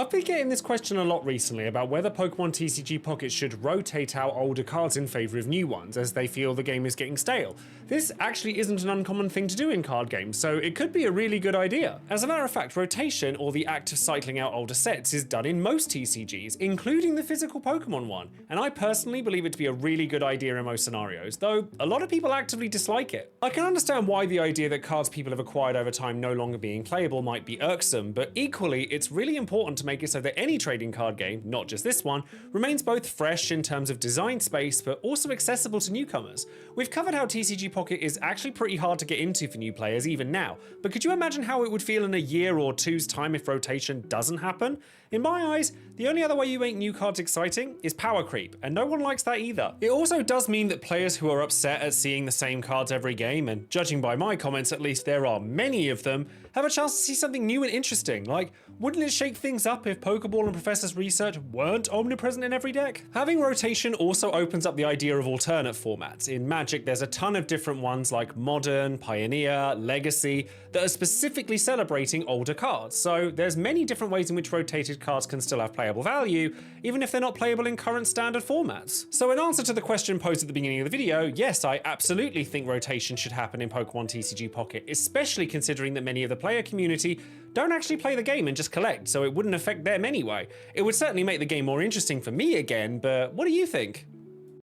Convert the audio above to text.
I've been getting this question a lot recently about whether Pokémon TCG Pocket should rotate out older cards in favour of new ones, as they feel the game is getting stale. This actually isn't an uncommon thing to do in card games, so it could be a really good idea. As a matter of fact, rotation, or the act of cycling out older sets, is done in most TCGs, including the physical Pokémon one, and I personally believe it to be a really good idea in most scenarios, though a lot of people actively dislike it. I can understand why the idea that cards people have acquired over time no longer being playable might be irksome, but equally it's really important to make it so that any trading card game, not just this one, remains both fresh in terms of design space but also accessible to newcomers. We've covered how TCG Pocket is actually pretty hard to get into for new players even now, but could you imagine how it would feel in a year or two's time if rotation doesn't happen? In my eyes, the only other way you make new cards exciting is power creep, and no one likes that either. It also does mean that players who are upset at seeing the same cards every game, and judging by my comments at least there are many of them, have a chance to see something new and interesting. Like, wouldn't it shake things up if Pokeball and Professor's Research weren't omnipresent in every deck? Having rotation also opens up the idea of alternate formats. In Magic, there's a ton of different ones like Modern, Pioneer, Legacy, that are specifically celebrating older cards, so there's many different ways in which rotated cards can still have playable value, even if they're not playable in current standard formats. So in answer to the question posed at the beginning of the video, yes, I absolutely think rotation should happen in Pokemon TCG Pocket, especially considering that many of the player community don't actually play the game and just collect, so it wouldn't affect them anyway. It would certainly make the game more interesting for me again, but what do you think?